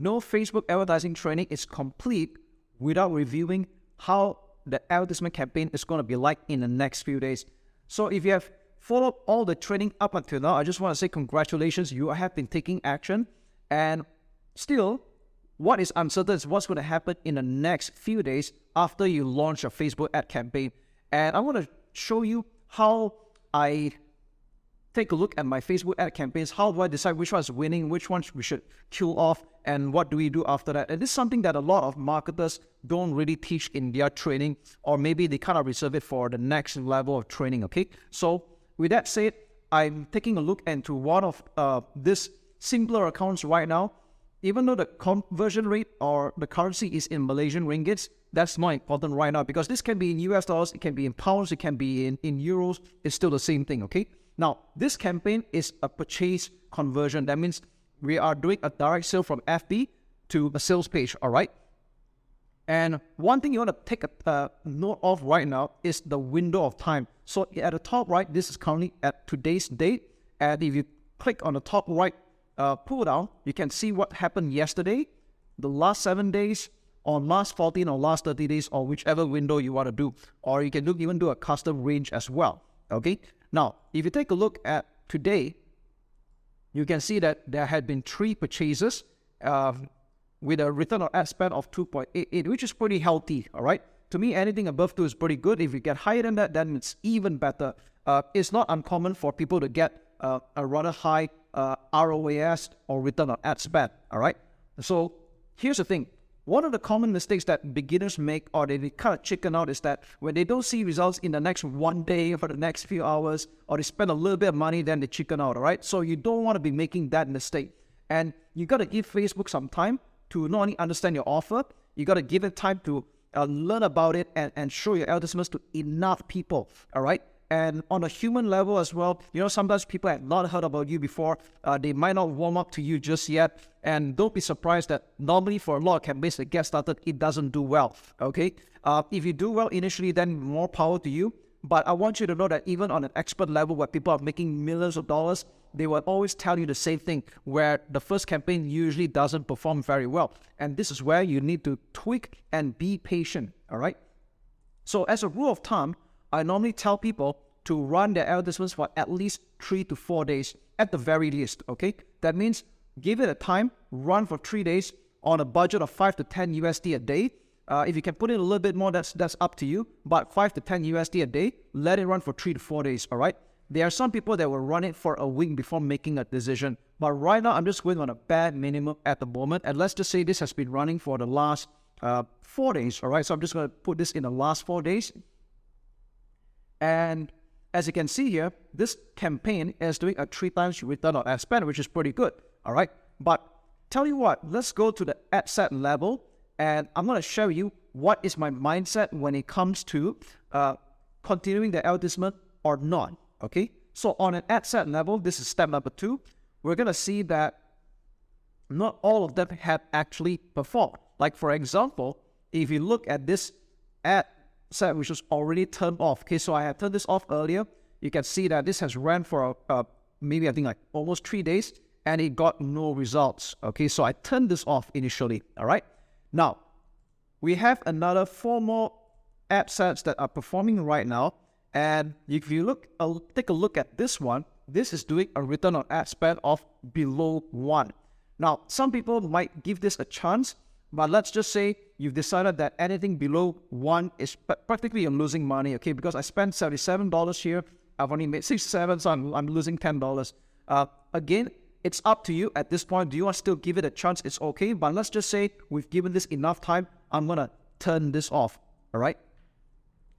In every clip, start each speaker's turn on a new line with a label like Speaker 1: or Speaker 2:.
Speaker 1: no Facebook advertising training is complete without reviewing how the advertisement campaign is going to be like in the next few days. So if you have followed all the training up until now, I just want to say congratulations, you have been taking action. And still, what is uncertain is what's going to happen in the next few days after you launch your Facebook ad campaign. And I want to show you how I take a look at my Facebook ad campaigns. How do I decide which one's winning, which ones we should kill off, and what do we do after that? And this is something that a lot of marketers don't really teach in their training, or maybe they kind of reserve it for the next level of training, okay? So with that said, I'm taking a look into one of these simpler accounts right now. Even though the conversion rate or the currency is in Malaysian ringgits, that's more important right now, because this can be in US dollars, it can be in pounds, it can be in euros. It's still the same thing, okay? Now, this campaign is a purchase conversion. That means we are doing a direct sale from FB to a sales page, all right? And one thing you want to take a note of right now is the window of time. So at the top right, this is currently at today's date. And if you click on the top right pull down, you can see what happened yesterday, the last 7 days, on last 14 or last 30 days, or whichever window you want to do. Or you can even do a custom range as well, okay? Now, if you take a look at today, you can see that there had been 3 purchases with a return on ad spend of 2.88, which is pretty healthy, all right? To me, anything above 2 is pretty good. If you get higher than that, then it's even better. It's not uncommon for people to get a rather high ROAS or return on ad spend, all right? So here's the thing. One of the common mistakes that beginners make, or they kind of chicken out, is that when they don't see results in the next 1 day or for the next few hours, or they spend a little bit of money, then they chicken out, all right? So you don't want to be making that mistake. And you got to give Facebook some time to not only understand your offer, you got to give it time to learn about it and show your advertisements to enough people, all right? And on a human level as well, you know, sometimes people have not heard about you before. They might not warm up to you just yet. And don't be surprised that normally for a lot of campaigns that get started, it doesn't do well, okay? If you do well initially, then more power to you. But I want you to know that even on an expert level where people are making millions of dollars, they will always tell you the same thing, where the first campaign usually doesn't perform very well. And this is where you need to tweak and be patient, all right? So as a rule of thumb, I normally tell people to run their advertisements for at least 3 to 4 days at the very least, okay? That means give it a time, run for 3 days on a budget of 5 to 10 USD a day. If you can put in a little bit more, that's up to you. But 5 to 10 USD a day, let it run for 3 to 4 days, all right? There are some people that will run it for a week before making a decision. But right now, I'm just going on a bare minimum at the moment. And let's just say this has been running for the last 4 days, all right? So I'm just going to put this in the last 4 days. And as you can see here, this campaign is doing a 3 times return on ad spend, which is pretty good, all right? But tell you what, let's go to the ad set level, and I'm going to show you what is my mindset when it comes to continuing the advertisement or not, okay? So on an ad set level, this is step number 2. We're going to see that not all of them have actually performed. Like for example, if you look at this ad set which was already turned off, okay, so I have turned this off earlier. You can see that this has ran for maybe I think like almost 3 days, and it got no results, okay? So I turned this off initially, all right? Now, we have another 4 more ad sets that are performing right now, and if you look, take a look at this one. This is doing a return on ad spend of below 1. Now, some people might give this a chance, but let's just say you've decided that anything below 1 is practically you're losing money, okay? Because I spent $77 here, I've only made $67, so I'm losing $10. Again, it's up to you at this point. Do you want to still give it a chance? It's okay, but let's just say we've given this enough time. I'm gonna turn this off, all right?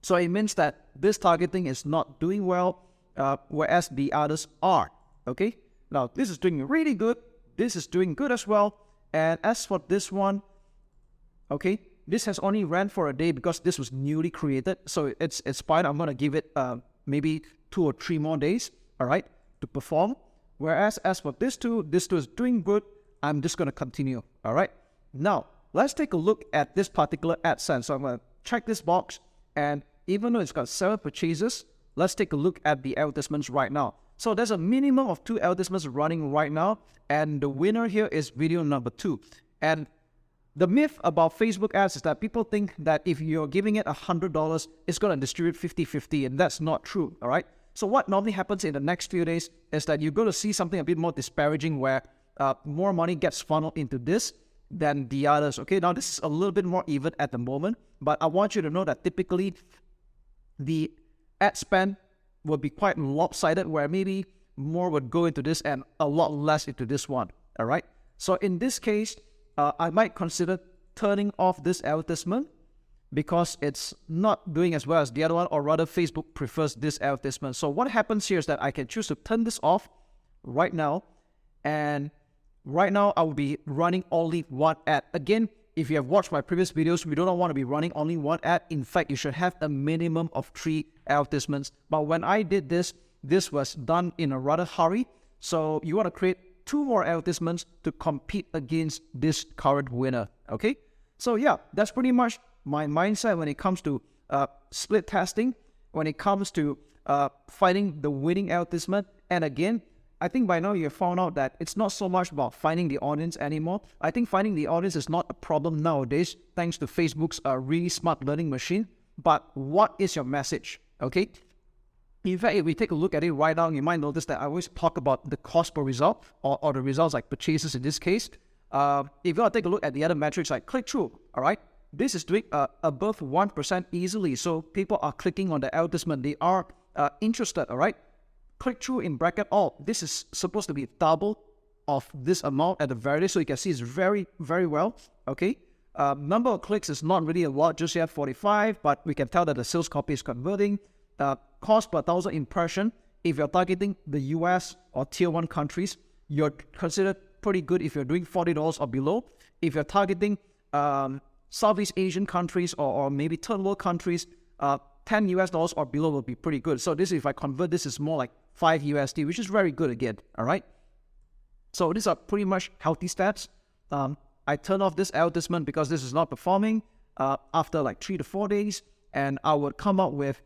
Speaker 1: So it means that this targeting is not doing well, whereas the others are, okay? Now, this is doing really good. This is doing good as well. And as for this one, okay, this has only ran for a day because this was newly created. So it's fine. I'm going to give it maybe 2 or 3 more days, all right, to perform. Whereas as for this two is doing good. I'm just going to continue, all right? Now, let's take a look at this particular ad set. So I'm going to check this box. And even though it's got 7 purchases, let's take a look at the advertisements right now. So there's a minimum of 2 advertisements running right now. And the winner here is video number 2. And the myth about Facebook ads is that people think that if you're giving it $100, it's going to distribute 50-50, and that's not true, all right? So what normally happens in the next few days is that you're going to see something a bit more disparaging where more money gets funneled into this than the others, okay? Now, this is a little bit more even at the moment, but I want you to know that typically the ad spend will be quite lopsided, where maybe more would go into this and a lot less into this one, all right? So in this case, I might consider turning off this advertisement because it's not doing as well as the other one, or rather Facebook prefers this advertisement. So what happens here is that I can choose to turn this off right now, and right now I will be running only one ad. Again, if you have watched my previous videos, we don't want to be running only one ad. In fact, you should have a minimum of 3 advertisements. But when I did this, this was done in a rather hurry. So you want to create 2 more advertisements to compete against this current winner, okay? So yeah, that's pretty much my mindset when it comes to split testing, when it comes to finding the winning advertisement. And again, I think by now you have found out that it's not so much about finding the audience anymore. I think finding the audience is not a problem nowadays, thanks to Facebook's really smart learning machine. But what is your message, okay? In fact, if we take a look at it right now, you might notice that I always talk about the cost per result, or the results like purchases in this case. If you want to take a look at the other metrics like click-through, all right? This is doing above 1% easily. So people are clicking on the advertisement. They are interested, all right? Click-through in bracket all. This is supposed to be double of this amount at the very least. So you can see it's very, very well, okay? Number of clicks is not really a lot just yet, 45, but we can tell that the sales copy is converting. Cost per 1,000 impression, if you're targeting the US or tier 1 countries, you're considered pretty good if you're doing $40 or below. If you're targeting Southeast Asian countries or maybe third world countries, $10 US or below will be pretty good. So this, if I convert, this is more like 5 USD, which is very good again, all right? So these are pretty much healthy stats. I turn off this advertisement because this is not performing after like 3 to 4 days, and I would come up with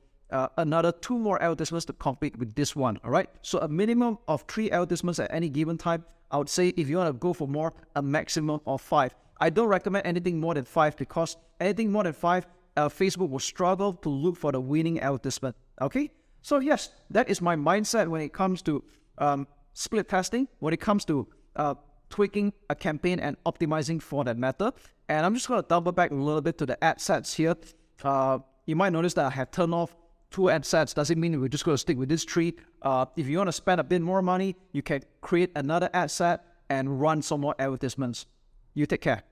Speaker 1: another 2 more advertisements to compete with this one, all right? So a minimum of 3 advertisements at any given time. I would say if you want to go for more, a maximum of 5. I don't recommend anything more than 5 because anything more than 5, Facebook will struggle to look for the winning advertisement, okay? So yes, that is my mindset when it comes to split testing, when it comes to tweaking a campaign and optimizing for that matter. And I'm just going to double back a little bit to the ad sets here. You might notice that I have turned off 2 ad sets. Doesn't mean we're just going to stick with this 3. If you want to spend a bit more money, you can create another ad set and run some more advertisements. You take care.